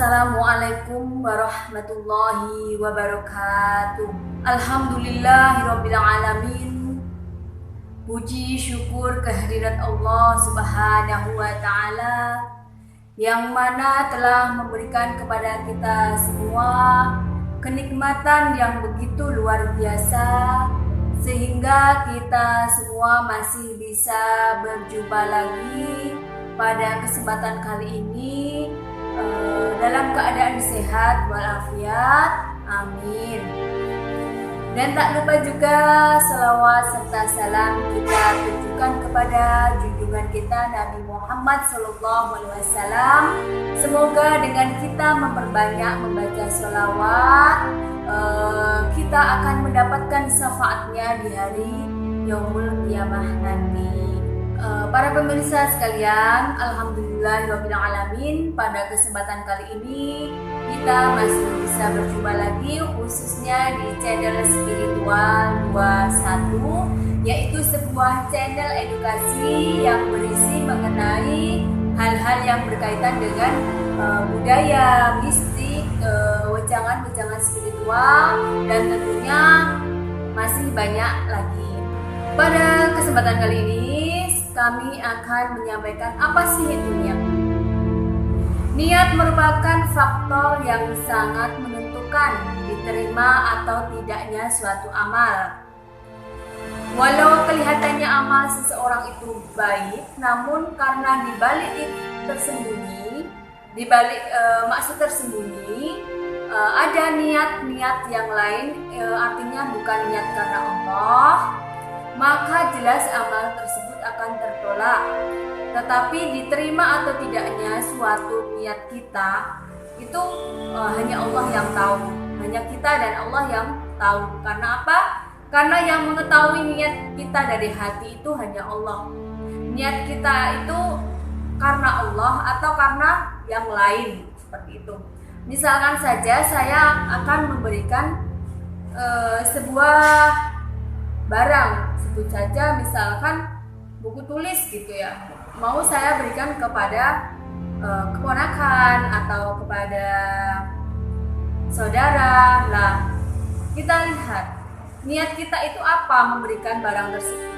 Assalamualaikum warahmatullahi wabarakatuh. Alhamdulillahirabbil alamin. Puji syukur kehadirat Allah Subhanahu wa taala yang mana telah memberikan kepada kita semua kenikmatan yang begitu luar biasa sehingga kita semua masih bisa berjumpa lagi pada kesempatan kali ini dalam keadaan sehat walafiat, amin. Dan tak lupa juga selawat serta salam kita tujukan kepada junjungan kita Nabi Muhammad SAW. Semoga dengan kita memperbanyak membaca selawat, kita akan mendapatkan syafaatnya di hari Yaumul Qiyamah nanti. Para pemirsa sekalian, alhamdulillahirrahmanirrahim, pada kesempatan kali ini kita masih bisa berjumpa lagi khususnya di channel Spiritual 21, yaitu sebuah channel edukasi yang berisi mengenai hal-hal yang berkaitan dengan budaya, mistik, wejangan-wejangan spiritual, dan tentunya masih banyak lagi. Pada kesempatan kali ini kami akan menyampaikan apa sih itu niat. Niat merupakan faktor yang sangat menentukan diterima atau tidaknya suatu amal. Walau kelihatannya amal seseorang itu baik, namun karena dibalik tersembunyi, dibalik maksud tersembunyi, ada niat-niat yang lain, artinya bukan niat karena Allah, maka jelas amal tersebut akan tertolak. Tetapi diterima atau tidaknya suatu niat kita itu hanya Allah yang tahu, hanya kita dan Allah yang tahu. Karena apa? Karena yang mengetahui niat kita dari hati itu hanya Allah. Niat kita itu karena Allah atau karena yang lain, seperti itu. Misalkan saja saya akan memberikan sebuah barang, sebut saja misalkan buku tulis gitu ya, mau saya berikan kepada keponakan atau kepada saudara. Nah, kita lihat niat kita itu apa memberikan barang tersebut.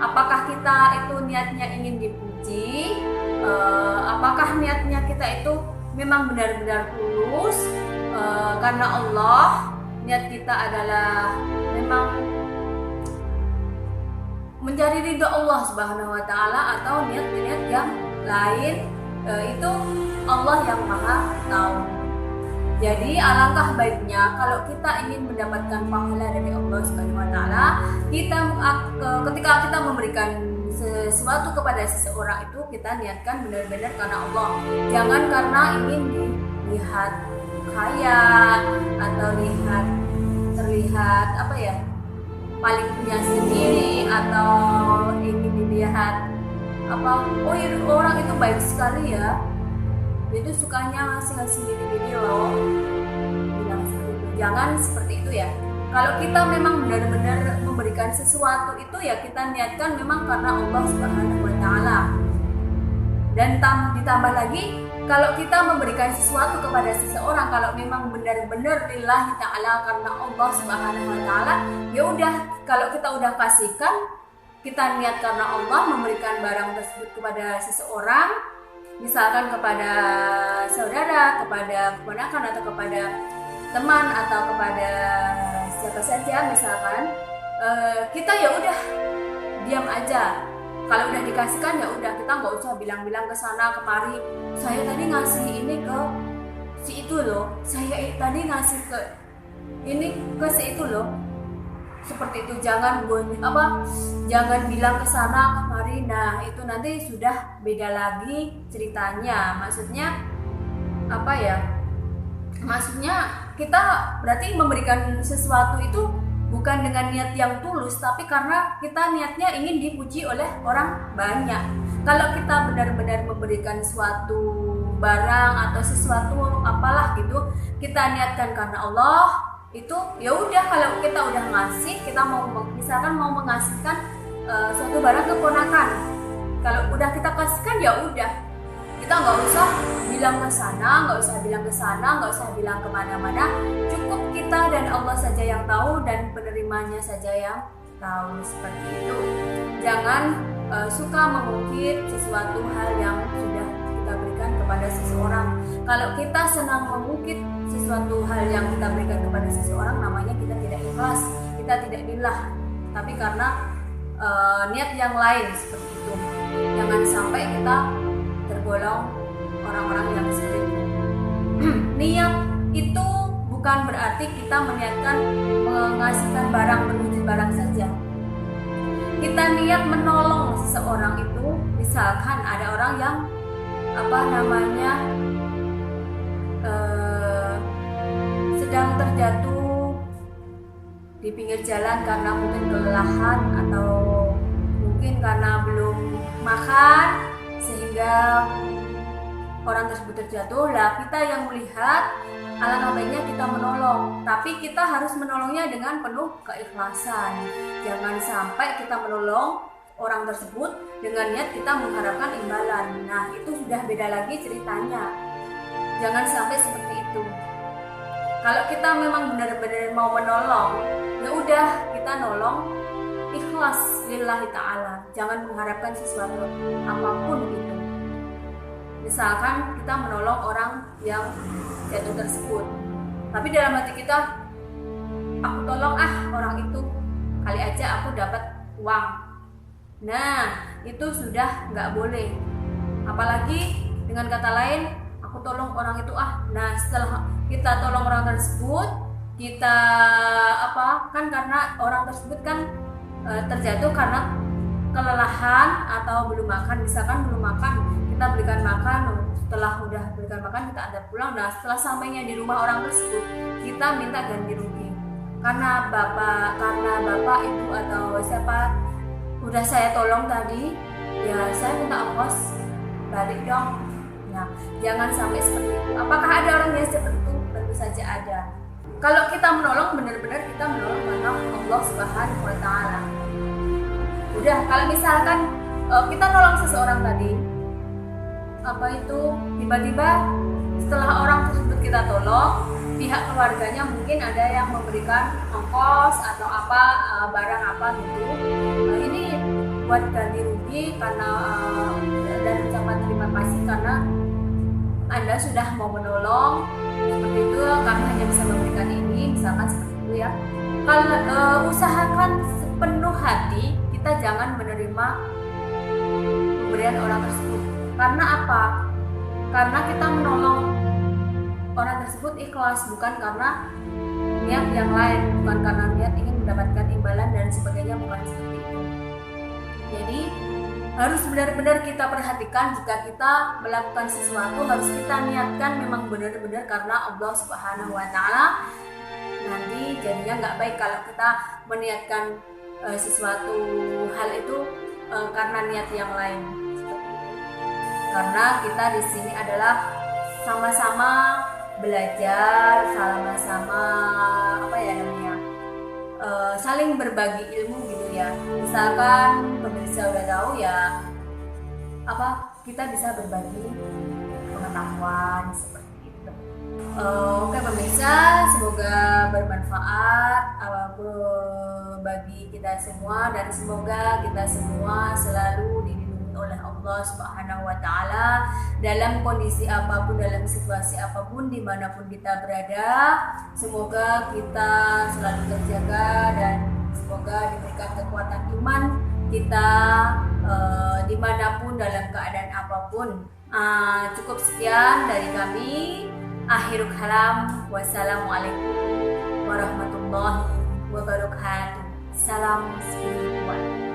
Apakah kita itu niatnya ingin dipuji? Apakah niatnya kita itu memang benar-benar tulus karena Allah? Niat kita adalah memang mencari ridho Allah Subhanahu wa taala, atau niat-niat yang lain, itu Allah yang Maha tahu. Jadi alangkah baiknya kalau kita ingin mendapatkan pahala dari Allah Subhanahu wa taala, ketika kita memberikan sesuatu kepada seseorang itu kita niatkan benar-benar karena Allah. Jangan karena ingin dilihat kaya atau terlihat apa ya, paling punya sendiri, atau ingin dilihat apa, oh orang itu baik sekali ya, dia itu sukanya ngasih gini-gini loh, bilang seperti itu. Jangan seperti itu ya. Kalau kita memang benar-benar memberikan sesuatu itu ya kita niatkan memang karena Allah Subhanahu wa taala. Dan ditambah lagi, kalau kita memberikan sesuatu kepada seseorang, kalau memang benar-benar lillahi ta'ala karena Allah Subhanahu wa taala, ya udah, kalau kita udah kasihkan, kita niat karena Allah memberikan barang tersebut kepada seseorang, misalkan kepada saudara, kepada keponakan, atau kepada teman, atau kepada siapa saja misalkan, kita ya udah diam aja. Kalau udah dikasihkan ya udah, kita nggak usah bilang-bilang ke sana kemari, saya tadi ngasih ini ke si itu loh, saya tadi ngasih ke ini ke si itu loh, seperti itu. Jangan bilang ke sana kemari. Nah itu nanti sudah beda lagi ceritanya. Maksudnya apa ya? Maksudnya kita berarti memberikan sesuatu itu bukan dengan niat yang tulus, tapi karena kita niatnya ingin dipuji oleh orang banyak. Kalau kita benar-benar memberikan suatu barang atau sesuatu apalah gitu, kita niatkan karena Allah, itu ya udah. Kalau kita udah ngasih, kita misalkan mau mengasihkan suatu barang ke ponakan, kalau udah kita kasihkan ya udah, kita kita nggak usah bilang ke sana, nggak usah bilang ke sana, nggak usah bilang kemana-mana. Cukup kita dan Allah saja yang tahu dan penerimanya saja yang tahu, seperti itu. Jangan suka mengungkit sesuatu hal yang sudah kita berikan kepada seseorang. Kalau kita senang mengungkit sesuatu hal yang kita berikan kepada seseorang, namanya kita tidak ikhlas, kita tidak lillah, tapi karena niat yang lain, seperti itu. Jangan sampai kita tergolong orang-orang yang seperti itu. Niat itu bukan berarti kita meniatkan mengasihkan barang, berwujud barang saja. Kita niat menolong seseorang itu, misalkan ada orang yang sedang terjatuh di pinggir jalan karena mungkin kelelahan atau mungkin karena belum makan sehingga orang tersebut terjatuh. Lah kita yang melihat, alangkah baiknya kita menolong, tapi kita harus menolongnya dengan penuh keikhlasan. Jangan sampai kita menolong orang tersebut dengan niat kita mengharapkan imbalan. Nah, itu sudah beda lagi ceritanya. Jangan sampai seperti itu. Kalau kita memang benar-benar mau menolong, ya udah kita nolong ikhlas lillahi ta'ala. Jangan mengharapkan sesuatu apapun itu. Misalkan kita menolong orang yang jatuh tersebut, tapi dalam hati kita, aku tolong orang itu, kali aja aku dapat uang. Nah, itu sudah nggak boleh. Apalagi dengan kata lain, aku tolong orang itu Nah, setelah kita tolong orang tersebut, kita kan karena orang tersebut kan terjatuh karena kelelahan atau belum makan. Misalkan belum makan, kita berikan makan. Setelah udah berikan makan, kita antar pulang. Nah, setelah sampainya di rumah orang tersebut, kita minta ganti rugi. Karena bapak ibu atau siapa udah saya tolong tadi, ya saya minta ongkos balik dong. Nah, jangan sampai seperti itu. Apakah ada orang yang seperti itu? Tentu saja ada. Kalau kita menolong, benar-benar kita menolong karena Allah Subhanahu wa Ta'ala. Udah, kalau misalkan kita nolong seseorang tadi, tiba-tiba setelah orang tersebut kita tolong, pihak keluarganya mungkin ada yang memberikan ongkos atau barang gitu. Ini buat ganti rugi karena dan ucapan terima kasih karena Anda sudah mau menolong, seperti itu. Kami hanya bisa memberikan ini, misalkan seperti itu ya. Kalau usahakan sepenuh hati, kita jangan menerima pemberian orang tersebut. Karena apa? Karena kita menolong orang tersebut ikhlas, bukan karena niat yang lain, bukan karena niat ingin mendapatkan imbalan dan sebagainya, bukan seperti itu. Jadi harus benar-benar kita perhatikan, jika kita melakukan sesuatu harus kita niatkan memang benar-benar karena Allah Subhanahu wa Ta'ala. Nanti jadinya nggak baik kalau kita meniatkan sesuatu hal itu karena niat yang lain. Karena kita di sini adalah sama-sama belajar, sama-sama saling berbagi ilmu gitu ya. Misalkan pemirsa udah tahu ya, kita bisa berbagi pengetahuan seperti itu. Oke pemirsa, semoga bermanfaat bagi kita semua, dan semoga kita semua selalu dilindungi oleh Allah Subhanahu wa Ta'ala dalam kondisi apapun, dalam situasi apapun, dimanapun kita berada. Semoga kita selalu terjaga dan semoga diberikan kekuatan iman kita dimanapun, dalam keadaan apapun. Cukup sekian dari kami. Akhirul kalam. Wassalamualaikum warahmatullahi wabarakatuh. Salam spiritual.